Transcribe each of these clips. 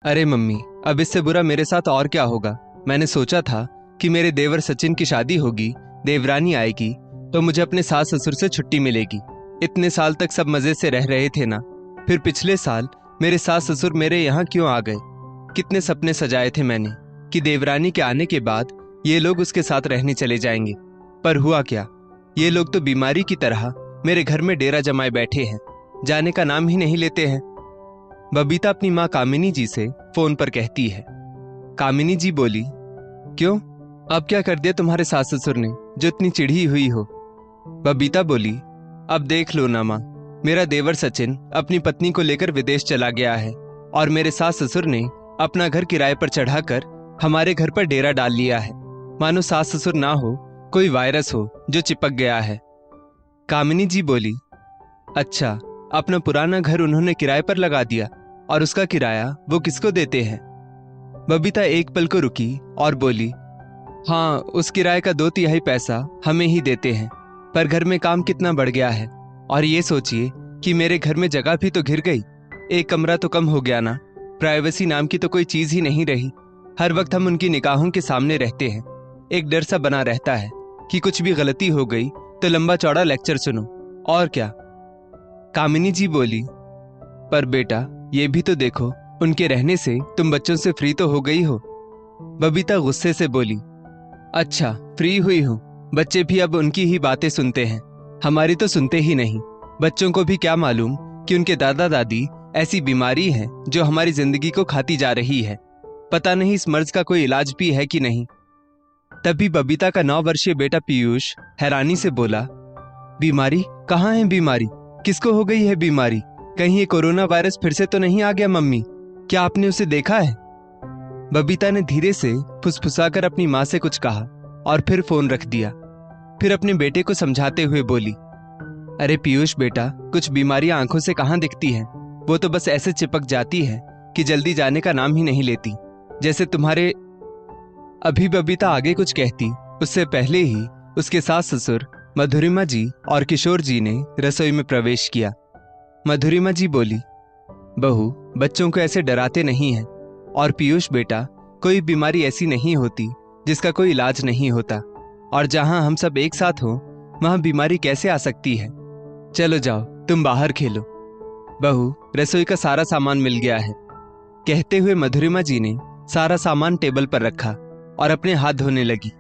अरे मम्मी, अब इससे बुरा मेरे साथ और क्या होगा। मैंने सोचा था कि मेरे देवर सचिन की शादी होगी, देवरानी आएगी तो मुझे अपने सास ससुर से छुट्टी मिलेगी। इतने साल तक सब मजे से रह रहे थे ना। फिर पिछले साल मेरे सास ससुर मेरे यहाँ क्यों आ गए। कितने सपने सजाए थे मैंने कि देवरानी के आने के बाद ये लोग उसके साथ रहने चले जाएंगे। पर हुआ क्या, ये लोग तो बीमारी की तरह मेरे घर में डेरा जमाए बैठे हैं, जाने का नाम ही नहीं लेते हैं। बबीता अपनी माँ कामिनी जी से फोन पर कहती है। कामिनी जी बोली, क्यों, अब क्या कर दिया तुम्हारे सास ससुर ने जो इतनी चिढ़ी हुई हो। बबीता बोली, अब देख लो ना माँ, मेरा देवर सचिन अपनी पत्नी को लेकर विदेश चला गया है और मेरे सास ससुर ने अपना घर किराए पर चढ़ाकर हमारे घर पर डेरा डाल लिया है। मानो सास ससुर ना हो, कोई वायरस हो जो चिपक गया है। कामिनी जी बोली, अच्छा, अपना पुराना घर उन्होंने किराए पर लगा दिया और उसका किराया वो किसको देते हैं। बबीता एक पल को रुकी और बोली, हाँ, उस किराए का 2/3 पैसा हमें ही देते हैं, पर घर में काम कितना बढ़ गया है। और ये सोचिए कि मेरे घर में जगह भी तो घिर गई, एक कमरा तो कम हो गया ना। प्राइवेसी नाम की तो कोई चीज ही नहीं रही। हर वक्त हम उनकी निगाहों के सामने रहते हैं। एक डर सा बना रहता है कि कुछ भी गलती हो गई तो लंबा चौड़ा लेक्चर सुनो, और क्या। कामिनी जी बोली, पर बेटा ये भी तो देखो, उनके रहने से तुम बच्चों से फ्री तो हो गई हो। बबीता गुस्से से बोली, अच्छा, फ्री हुई हूं, बच्चे भी अब उनकी ही बातें सुनते हैं, हमारी तो सुनते ही नहीं। बच्चों को भी क्या मालूम कि उनके दादा दादी ऐसी बीमारी है जो हमारी जिंदगी को खाती जा रही है। पता नहीं इस मर्ज का कोई इलाज भी है कि नहीं। तभी बबीता का 9 वर्षीय बेटा पीयूष हैरानी से बोला, बीमारी? कहाँ है बीमारी? किसको हो गई है बीमारी? कहीं ये कोरोना वायरस फिर से तो नहीं आ गया मम्मी? क्या आपने उसे देखा है? बबीता ने धीरे से फुसफुसाकर अपनी माँ से कुछ कहा और फिर फोन रख दिया। फिर अपने बेटे को समझाते हुए बोली, अरे पीयूष बेटा, कुछ बीमारियां आंखों से कहाँ दिखती हैं, वो तो बस ऐसे चिपक जाती है कि जल्दी जाने का नाम ही नहीं लेती, जैसे तुम्हारे। अभी बबीता आगे कुछ कहती उससे पहले ही उसके सास ससुर मधुरिमा जी और किशोर जी ने रसोई में प्रवेश किया। मधुरिमा जी बोली, बहू, बच्चों को ऐसे डराते नहीं हैं, और पीयूष बेटा, कोई बीमारी ऐसी नहीं होती जिसका कोई इलाज नहीं होता, और जहां हम सब एक साथ हो वहां बीमारी कैसे आ सकती है। चलो जाओ, तुम बाहर खेलो। बहू, रसोई का सारा सामान मिल गया है। कहते हुए मधुरिमा जी ने सारा सामान टेबल पर रखा और अपने हाथ धोने लगी।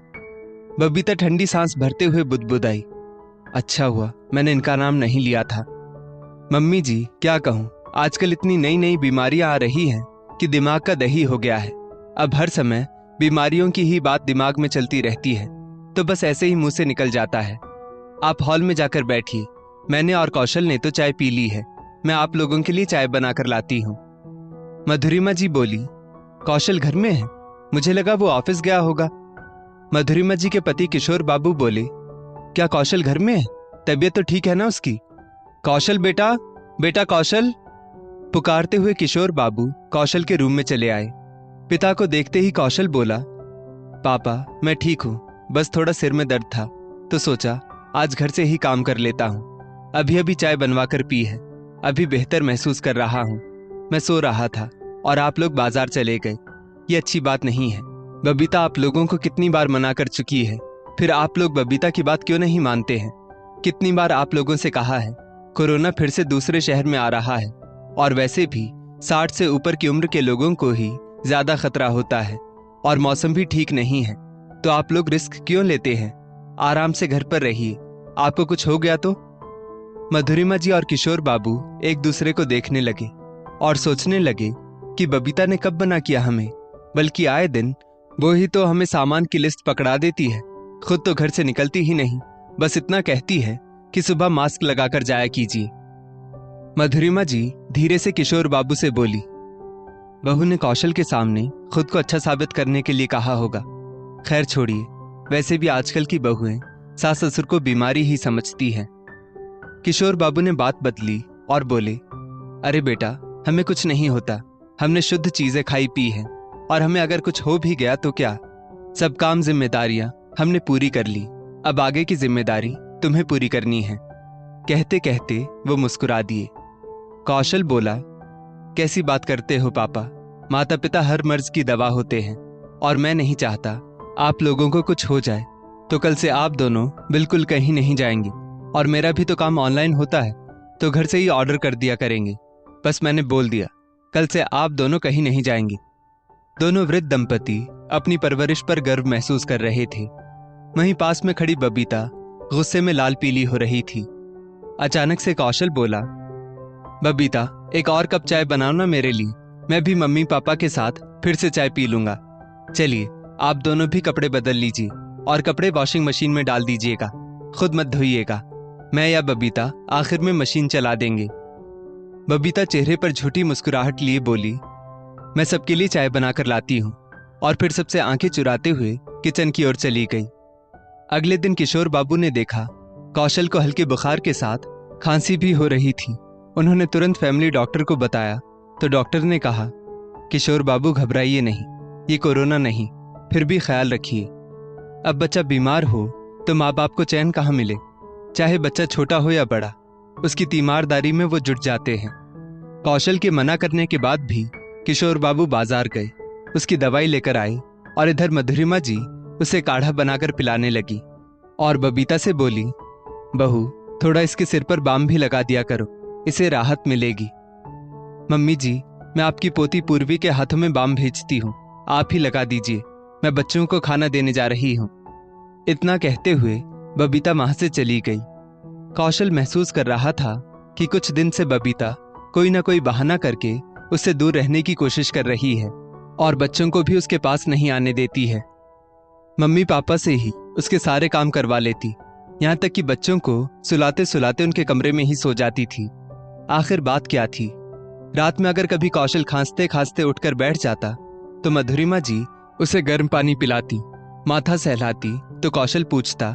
बबीता ठंडी सांस भरते हुए बुदबुदाई, अच्छा हुआ मैंने इनका नाम नहीं लिया था। मम्मी जी, क्या कहूं, आजकल इतनी नई नई बीमारियां आ रही हैं कि दिमाग का दही हो गया है। अब हर समय बीमारियों की ही बात दिमाग में चलती रहती है, तो बस ऐसे ही मुंह से निकल जाता है। आप हॉल में जाकर बैठिए, मैंने और कौशल ने तो चाय पी ली है, मैं आप लोगों के लिए चाय बनाकर लाती हूँ। मधुरिमा जी बोली, कौशल घर में है? मुझे लगा वो ऑफिस गया होगा। मधुरिमा जी के पति किशोर बाबू बोले, क्या कौशल घर में है? तबीयत तो ठीक है ना उसकी? कौशल बेटा, बेटा कौशल। पुकारते हुए किशोर बाबू कौशल के रूम में चले आए। पिता को देखते ही कौशल बोला, पापा मैं ठीक हूं, बस थोड़ा सिर में दर्द था तो सोचा आज घर से ही काम कर लेता हूं। अभी अभी चाय बनवा कर पी है, अभी बेहतर महसूस कर रहा हूं। मैं सो रहा था और आप लोग बाजार चले गए, ये अच्छी बात नहीं है। बबीता आप लोगों को कितनी बार मना कर चुकी है, फिर आप लोग बबीता की बात क्यों नहीं मानते हैं? कितनी बार आप लोगों से कहा है कोरोना फिर से दूसरे शहर में आ रहा है, और वैसे भी 60 से ऊपर की उम्र के लोगों को ही ज्यादा खतरा होता है, और मौसम भी ठीक नहीं है, तो आप लोग रिस्क क्यों लेते हैं? आराम से घर पर रहिए, आपको कुछ हो गया तो। मधुरिमा जी और किशोर बाबू एक दूसरे को देखने लगे और सोचने लगे कि बबीता ने कब मना किया हमें, बल्कि आए दिन वो ही तो हमें सामान की लिस्ट पकड़ा देती है, खुद तो घर से निकलती ही नहीं, बस इतना कहती है कि सुबह मास्क लगाकर जाया कीजिए। मधुरिमा जी धीरे से किशोर बाबू से बोली, बहू ने कौशल के सामने खुद को अच्छा साबित करने के लिए कहा होगा। खैर छोड़िए, वैसे भी आजकल की बहुएं सास ससुर को बीमारी ही समझती हैं। किशोर बाबू ने बात बदली और बोले, अरे बेटा, हमें कुछ नहीं होता, हमने शुद्ध चीजें खाई पी हैं, और हमें अगर कुछ हो भी गया तो क्या, सब काम जिम्मेदारियां हमने पूरी कर ली, अब आगे की जिम्मेदारी तुम्हें पूरी करनी है। कहते कहते वो मुस्कुरा दिए। कौशल बोला, कैसी बात करते हो पापा, माता पिता हर मर्ज की दवा होते हैं और मैं नहीं चाहता आप लोगों को कुछ हो जाए तो कल से आप दोनों बिल्कुल कहीं नहीं जाएंगे। और मेरा भी तो काम ऑनलाइन होता है तो घर से ही ऑर्डर कर दिया करेंगे। बस मैंने बोल दिया, कल से आप दोनों कहीं नहीं जाएंगे। दोनों वृद्ध दंपति अपनी परवरिश पर गर्व महसूस कर रहे थे। वहीं पास में खड़ी बबीता गुस्से में लाल पीली हो रही थी। अचानक से कौशल बोला, बबीता एक और कप चाय बनाओ ना मेरे लिए, मैं भी मम्मी पापा के साथ फिर से चाय पी लूंगा। चलिए आप दोनों भी कपड़े बदल लीजिए और कपड़े वॉशिंग मशीन में डाल दीजिएगा, खुद मत धोइएगा। मैं या बबीता आखिर में मशीन चला देंगे। बबीता चेहरे पर झूठी मुस्कुराहट लिए बोली, मैं सबके लिए चाय बनाकर लाती हूँ, और फिर सबसे आंखें चुराते हुए किचन की ओर चली गई। अगले दिन किशोर बाबू ने देखा कौशल को हल्के बुखार के साथ खांसी भी हो रही थी। उन्होंने तुरंत फैमिली डॉक्टर को बताया तो डॉक्टर ने कहा, किशोर बाबू घबराइए नहीं, ये कोरोना नहीं, फिर भी ख्याल रखिए। अब बच्चा बीमार हो तो माँ बाप को चैन कहाँ मिले। चाहे बच्चा छोटा हो या बड़ा, उसकी तीमारदारी में वो जुट जाते हैं। कौशल के मना करने के बाद भी किशोर बाबू बाजार गए, उसकी दवाई लेकर आए और इधर मधुरिमा जी उसे काढ़ा बनाकर पिलाने लगी और बबीता से बोली, बहू थोड़ा इसके सिर पर बाम भी लगा दिया करो, इसे राहत मिलेगी। मम्मी जी, मैं आपकी पोती पूर्वी के हाथों में बाम भेजती हूँ, आप ही लगा दीजिए, मैं बच्चों को खाना देने जा रही हूँ। इतना कहते हुए बबीता वहां से चली गई। कौशल महसूस कर रहा था कि कुछ दिन से बबीता कोई ना कोई बहाना करके उससे दूर रहने की कोशिश कर रही है और बच्चों को भी उसके पास नहीं आने देती है। मम्मी पापा से ही उसके सारे काम करवा लेती, यहाँ तक कि बच्चों को सुलाते सुलाते उनके कमरे में ही सो जाती थी। आखिर बात क्या थी? रात में अगर कभी कौशल खांसते खांसते उठकर बैठ जाता तो मधुरिमा जी उसे गर्म पानी पिलाती, माथा सहलाती तो कौशल पूछता,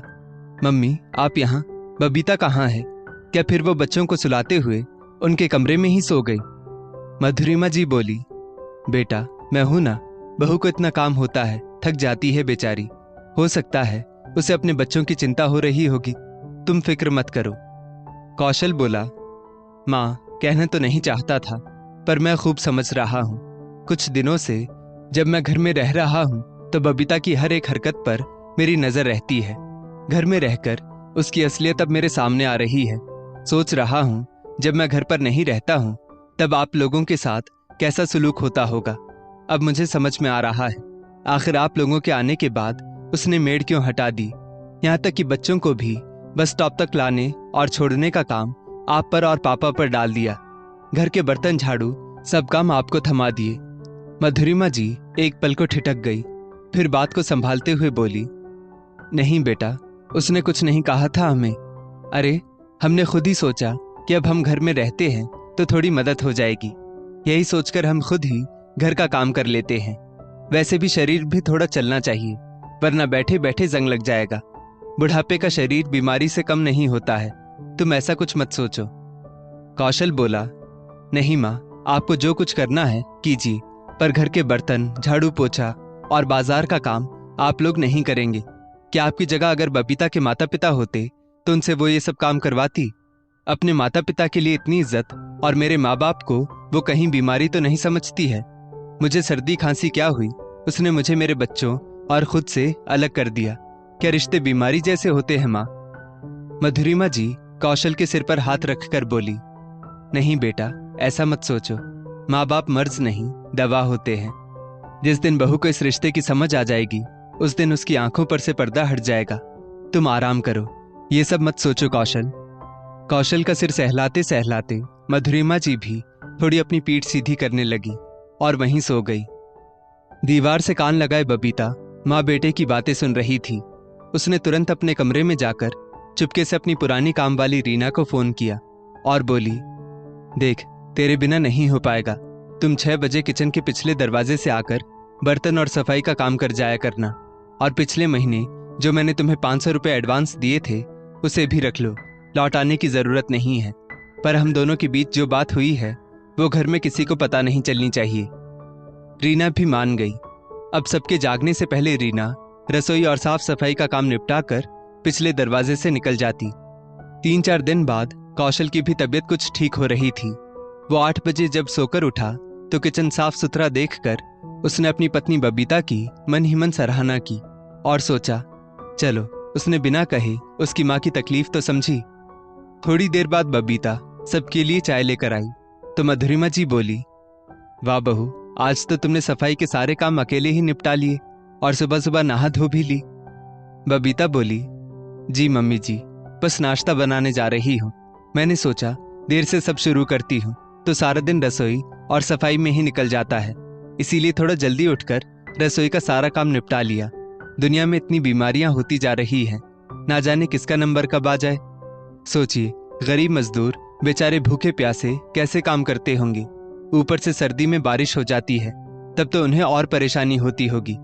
मम्मी आप यहाँ, बबीता कहाँ है? क्या फिर वो बच्चों को सुलाते हुए उनके कमरे में ही सो गई? मधुरिमा जी बोली, बेटा मैं हूं ना, बहू को इतना काम होता है, थक जाती है बेचारी, हो सकता है उसे अपने बच्चों की चिंता हो रही होगी, तुम फिक्र मत करो। कौशल बोला, माँ कहना तो नहीं चाहता था पर मैं खूब समझ रहा हूँ। कुछ दिनों से जब मैं घर में रह रहा हूँ तो बबीता की हर एक हरकत पर मेरी नजर रहती है। घर में रहकर उसकी असलियत अब मेरे सामने आ रही है। सोच रहा हूँ जब मैं घर पर नहीं रहता हूँ तब आप लोगों के साथ कैसा सलूक होता होगा। अब मुझे समझ में आ रहा है, आखिर आप लोगों के आने के बाद उसने मेड क्यों हटा दी। यहाँ तक कि बच्चों को भी बस स्टॉप तक लाने और छोड़ने का काम आप पर और पापा पर डाल दिया। घर के बर्तन झाड़ू सब काम आपको थमा दिए। मधुरिमा जी एक पल को ठिठक गई, फिर बात को संभालते हुए बोली, नहीं बेटा, उसने कुछ नहीं कहा था हमें। अरे हमने खुद ही सोचा कि अब हम घर में रहते हैं तो थोड़ी मदद हो जाएगी, यही सोचकर हम खुद ही घर का काम कर लेते हैं। वैसे भी शरीर भी थोड़ा चलना चाहिए, वरना बैठे बैठे जंग लग जाएगा। बुढ़ापे का शरीर बीमारी से कम नहीं होता है, तुम ऐसा कुछ मत सोचो। कौशल बोला, नहीं माँ, आपको जो कुछ करना है कीजिए, पर घर के बर्तन झाड़ू पोछा और बाजार का काम आप लोग नहीं करेंगे। क्या आपकी जगह अगर बबीता के माता पिता होते तो उनसे वो ये सब काम करवाती? अपने माता पिता के लिए इतनी इज्जत और मेरे माँ बाप को वो कहीं बीमारी तो नहीं समझती है। मुझे सर्दी खांसी क्या हुई, उसने मुझे मेरे बच्चों और खुद से अलग कर दिया। क्या रिश्ते बीमारी जैसे होते हैं माँ? मधुरिमा जी कौशल के सिर पर हाथ रखकर बोली, नहीं बेटा, ऐसा मत सोचो, माँ बाप मर्ज नहीं दवा होते हैं। जिस दिन बहू को इस रिश्ते की समझ आ जाएगी उस दिन उसकी आंखों पर से पर्दा हट जाएगा। तुम आराम करो, ये सब मत सोचो कौशल। कौशल का सिर सहलाते सहलाते मधुरिमा जी भी थोड़ी अपनी पीठ सीधी करने लगी और वहीं सो गई। दीवार से कान लगाए बबीता माँ बेटे की बातें सुन रही थी। उसने तुरंत अपने कमरे में जाकर चुपके से अपनी पुरानी काम वाली रीना को फोन किया और बोली, देख तेरे बिना नहीं हो पाएगा, तुम 6 बजे किचन के पिछले दरवाजे से आकर बर्तन और सफाई का काम कर जाया करना, और पिछले महीने जो मैंने तुम्हें 500 रुपये एडवांस दिए थे उसे भी रख लो, लौट आने की जरूरत नहीं है। पर हम दोनों के बीच जो बात हुई है वो घर में किसी को पता नहीं चलनी चाहिए। रीना भी मान गई। अब सबके जागने से पहले रीना रसोई और साफ सफाई का काम निपटा कर पिछले दरवाजे से निकल जाती। 3-4 दिन बाद कौशल की भी तबीयत कुछ ठीक हो रही थी। वो 8 बजे जब सोकर उठा तो किचन साफ सुथरा देखकर उसने अपनी पत्नी बबीता की मन ही मन सराहना की और सोचा, चलो उसने बिना कहे उसकी माँ की तकलीफ तो समझी। थोड़ी देर बाद बबीता सबके लिए चाय लेकर आई तो मधुरिमा जी बोली, वाह बहू, आज तो तुमने सफाई के सारे काम अकेले ही निपटा लिए और सुबह सुबह नहा धो भी ली। बबीता बोली, जी मम्मी जी, बस नाश्ता बनाने जा रही हूँ। मैंने सोचा देर से सब शुरू करती हूँ तो सारा दिन रसोई और सफाई में ही निकल जाता है, इसीलिए थोड़ा जल्दी उठकर रसोई का सारा काम निपटा लिया। दुनिया में इतनी बीमारियां होती जा रही हैं, ना जाने किसका नंबर कब आ जाए। सोचिए, गरीब मजदूर बेचारे भूखे प्यासे कैसे काम करते होंगे। ऊपर से सर्दी में बारिश हो जाती है, तब तो उन्हें और परेशानी होती होगी।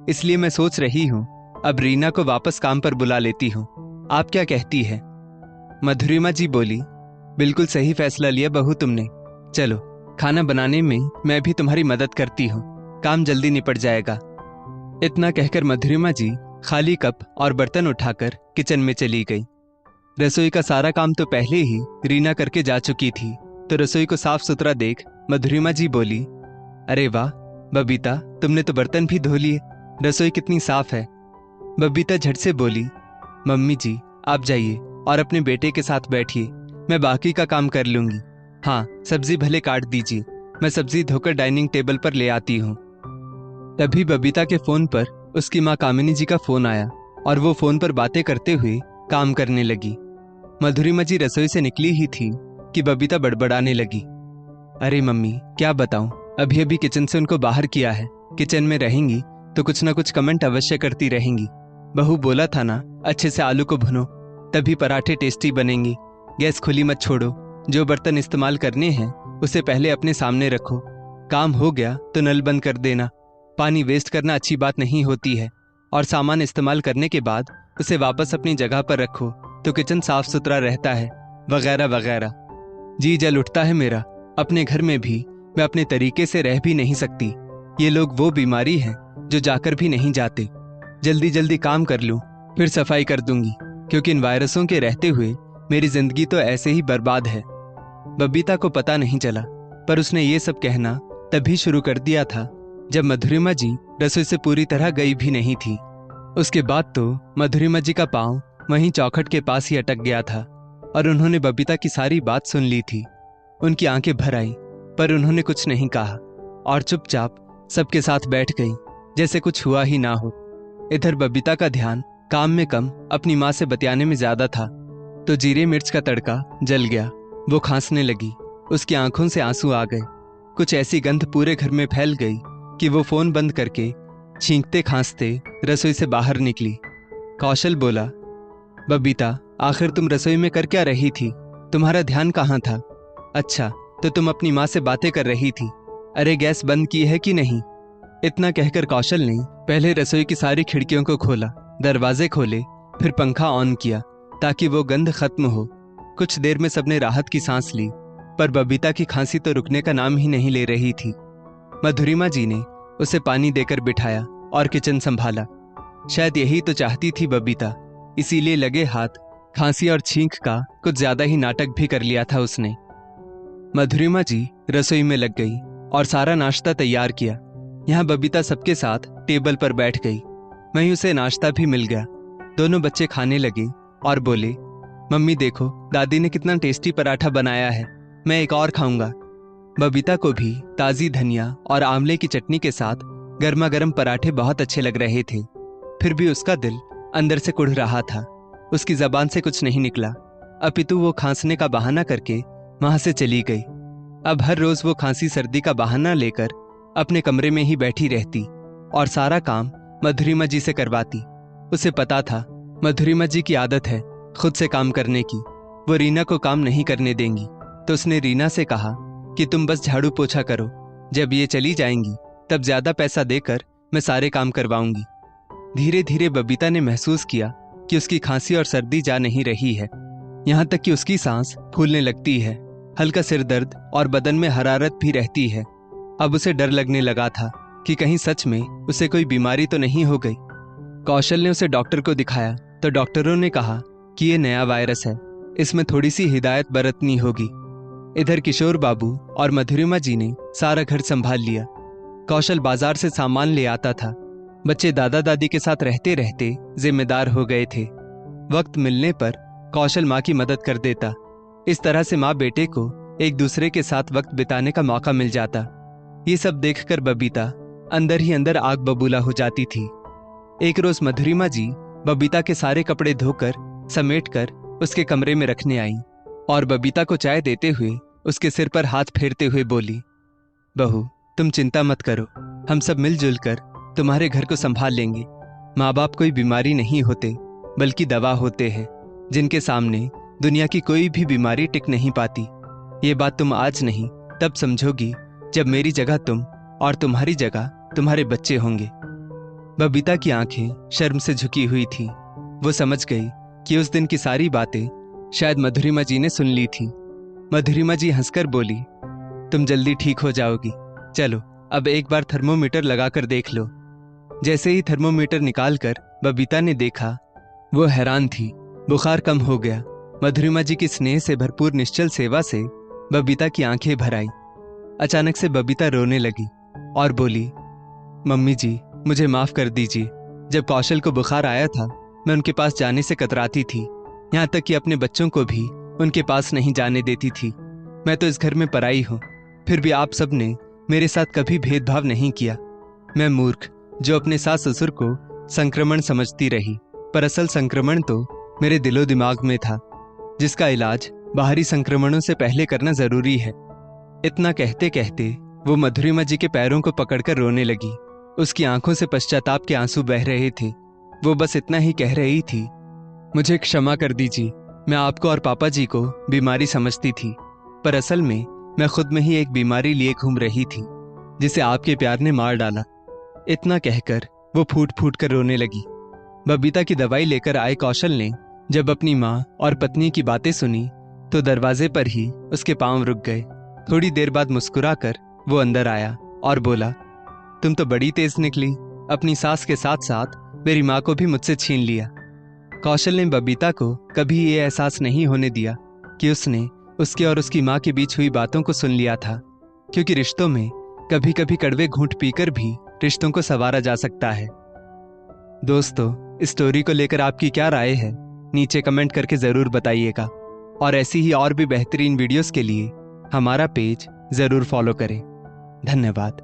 इसलिए मैं सोच रही हूँ अब रीना को वापस काम पर बुला लेती हूँ। आप क्या कहती है? मधुरिमा जी बोली, बिल्कुल सही फैसला लिया बहू तुमने। चलो खाना बनाने में मैं भी तुम्हारी मदद करती हूँ, काम जल्दी निपट जाएगा। इतना कहकर मधुरिमा जी खाली कप और बर्तन उठाकर किचन में चली गई। रसोई का सारा काम तो पहले ही रीना करके जा चुकी थी, तो रसोई को साफ सुथरा देख मधुरिमा जी बोली, अरे वाह बबीता, तुमने तो बर्तन भी धो लिए, रसोई कितनी साफ है। बबीता झट से बोली, मम्मी जी आप जाइए और अपने बेटे के साथ बैठिए, मैं बाकी का काम कर लूंगी। हाँ, सब्जी भले काट दीजिए, मैं सब्जी धोकर डाइनिंग टेबल पर ले आती हूँ। तभी बबीता के फोन पर उसकी माँ कामिनी जी का फोन आया और वो फोन पर बातें करते हुए काम करने लगी। मधुरिमा जी रसोई से निकली ही थी कि बबीता बड़बड़ाने लगी, अरे मम्मी क्या बताऊं, अभी अभी किचन से उनको बाहर किया है, किचन में रहेंगी तो कुछ ना कुछ कमेंट अवश्य करती रहेंगी। बहू बोला था ना, अच्छे से आलू को भुनो तभी पराठे टेस्टी बनेंगे। गैस खुली मत छोड़ो, जो बर्तन इस्तेमाल करने हैं उसे पहले अपने सामने रखो, काम हो गया तो नल बंद कर देना। पानी वेस्ट करना अच्छी बात नहीं होती है, और सामान इस्तेमाल करने के बाद उसे वापस अपनी जगह पर रखो तो किचन साफ सुथरा रहता है, वगैरह वगैरह। जी जल उठता है मेरा, अपने घर में भी मैं अपने तरीके से रह भी नहीं सकती। ये लोग वो बीमारी है जो जाकर भी नहीं जाते। जल्दी जल्दी काम कर लूं फिर सफाई कर दूंगी, क्योंकि इन वायरसों के रहते हुए मेरी जिंदगी तो ऐसे ही बर्बाद है। बबीता को पता नहीं चला, पर उसने ये सब कहना तभी शुरू कर दिया था जब मधुरिमा जी रसोई से पूरी तरह गई भी नहीं थी। उसके बाद तो मधुरिमा जी का पांव वहीं चौखट के पास ही अटक गया था और उन्होंने बबीता की सारी बात सुन ली थी। उनकी आंखें भर आई, पर उन्होंने कुछ नहीं कहा और चुपचाप सबके साथ बैठ गई जैसे कुछ हुआ ही ना हो। इधर बबीता का ध्यान काम में कम अपनी माँ से बतियाने में ज्यादा था, तो जीरे मिर्च का तड़का जल गया। वो खांसने लगी, उसकी आंखों से आंसू आ गए। कुछ ऐसी गंध पूरे घर में फैल गई कि वो फोन बंद करके छींकते खांसते रसोई से बाहर निकली। कौशल बोला, बबीता आखिर तुम रसोई में कर क्या रही थी? तुम्हारा ध्यान कहाँ था? अच्छा, तो तुम अपनी माँ से बातें कर रही थी। अरे गैस बंद की है कि नहीं? इतना कहकर कौशल ने पहले रसोई की सारी खिड़कियों को खोला, दरवाजे खोले, फिर पंखा ऑन किया ताकि वो गंध खत्म हो। कुछ देर में सबने राहत की सांस ली, पर बबीता की खांसी तो रुकने का नाम ही नहीं ले रही थी। मधुरिमा जी ने उसे पानी देकर बिठाया और किचन संभाला। शायद यही तो चाहती थी बबीता, इसीलिए लगे हाथ खांसी और छींक का कुछ ज्यादा ही नाटक भी कर लिया था उसने। मधुरिमा जी रसोई में लग गई और सारा नाश्ता तैयार किया। यहाँ बबीता सबके साथ टेबल पर बैठ गई, वहीं उसे नाश्ता भी मिल गया। दोनों बच्चे खाने लगे और बोले, मम्मी देखो दादी ने कितना टेस्टी पराठा बनाया है, मैं एक और खाऊंगा। बबीता को भी ताजी धनिया और आंवले की चटनी के साथ गर्मा गर्म पराठे बहुत अच्छे लग रहे थे। फिर भी उसका दिल अंदर से कुढ़ रहा था। उसकी जबान से कुछ नहीं निकला, अपितु वो खांसने का बहाना करके वहां से चली गई। अब हर रोज वो खांसी सर्दी का बहाना लेकर अपने कमरे में ही बैठी रहती और सारा काम मधुरिमा जी से करवाती। उसे पता था मधुरिमा जी की आदत है खुद से काम करने की, वो रीना को काम नहीं करने देंगी। तो उसने रीना से कहा कि तुम बस झाड़ू पोछा करो, जब ये चली जाएंगी तब ज्यादा पैसा देकर मैं सारे काम करवाऊंगी। धीरे धीरे बबीता ने महसूस किया कि उसकी खांसी और सर्दी जा नहीं रही है, यहाँ तक कि उसकी सांस फूलने लगती है, हल्का सिर दर्द और बदन में हरारत भी रहती है। अब उसे डर लगने लगा था कि कहीं सच में उसे कोई बीमारी तो नहीं हो गई। कौशल ने उसे डॉक्टर को दिखाया तो डॉक्टरों ने कहा कि ये नया वायरस है, इसमें थोड़ी सी हिदायत बरतनी होगी। इधर किशोर बाबू और मधुरिमा जी ने सारा घर संभाल लिया। कौशल बाजार से सामान ले आता था। बच्चे दादा दादी के साथ रहते रहते जिम्मेदार हो गए थे। वक्त मिलने पर कौशल माँ की मदद कर देता। इस तरह से माँ बेटे को एक दूसरे के साथ वक्त बिताने का मौका मिल जाता। ये सब देखकर बबीता अंदर ही अंदर आग बबूला हो जाती थी। एक रोज मधुरिमा जी बबीता के सारे कपड़े धोकर समेटकर उसके कमरे में रखने आई और बबीता को चाय देते हुए उसके सिर पर हाथ फेरते हुए बोली, बहू, तुम चिंता मत करो, हम सब मिलजुल कर तुम्हारे घर को संभाल लेंगे। माँ बाप कोई बीमारी नहीं होते, बल्कि दवा होते हैं, जिनके सामने दुनिया की कोई भी बीमारी टिक नहीं पाती। ये बात तुम आज नहीं तब समझोगी जब मेरी जगह तुम और तुम्हारी जगह तुम्हारे बच्चे होंगे। बबीता की आंखें शर्म से झुकी हुई थी। वो समझ गई कि उस दिन की सारी बातें शायद मधुरिमा जी ने सुन ली थी। मधुरिमा जी हंसकर बोली, तुम जल्दी ठीक हो जाओगी, चलो अब एक बार थर्मोमीटर लगाकर देख लो। जैसे ही थर्मोमीटर निकालकर बबीता ने देखा, वो हैरान थी। बुखार कम हो गया। मधुरिमा जी की स्नेह से भरपूर निश्चल सेवा से बबीता की आंखें भर आई। अचानक से बबीता रोने लगी और बोली, मम्मी जी, मुझे माफ कर दीजिए। जब कौशल को बुखार आया था, मैं उनके पास जाने से कतराती थी। यहाँ तक कि अपने बच्चों को भी उनके पास नहीं जाने देती थी। मैं तो इस घर में पराई हूँ, फिर भी आप सब ने मेरे साथ कभी भेदभाव नहीं किया। मैं मूर्ख जो अपने सास ससुर को संक्रमण समझती रही, पर असल संक्रमण तो मेरे दिलो दिमाग में था, जिसका इलाज बाहरी संक्रमणों से पहले करना जरूरी है। इतना कहते कहते वो मधुरिमा जी के पैरों को पकड़कर रोने लगी। उसकी आंखों से पश्चाताप के आंसू बह रहे थे। वो बस इतना ही कह रही थी, मुझे क्षमा कर दीजिए, मैं आपको और पापा जी को बीमारी समझती थी, पर असल में मैं खुद में ही एक बीमारी लिए घूम रही थी, जिसे आपके प्यार ने मार डाला। इतना कहकर वो फूट फूट कर रोने लगी। बबीता की दवाई लेकर आए कौशल ने जब अपनी माँ और पत्नी की बातें सुनी तो दरवाजे पर ही उसके पांव रुक गए। थोड़ी देर बाद मुस्कुराकर वो अंदर आया और बोला, तुम तो बड़ी तेज निकली, अपनी सास के साथ साथ मेरी माँ को भी मुझसे छीन लिया। कौशल ने बबीता को कभी ये एहसास नहीं होने दिया कि उसने उसके और उसकी माँ के बीच हुई बातों को सुन लिया था, क्योंकि रिश्तों में कभी कभी कड़वे घूंट पीकर भी रिश्तों को संवारा जा सकता है। दोस्तों, इस स्टोरी को लेकर आपकी क्या राय है, नीचे कमेंट करके जरूर बताइएगा। और ऐसी ही और भी बेहतरीन वीडियोस के लिए हमारा पेज जरूर फॉलो करें। धन्यवाद।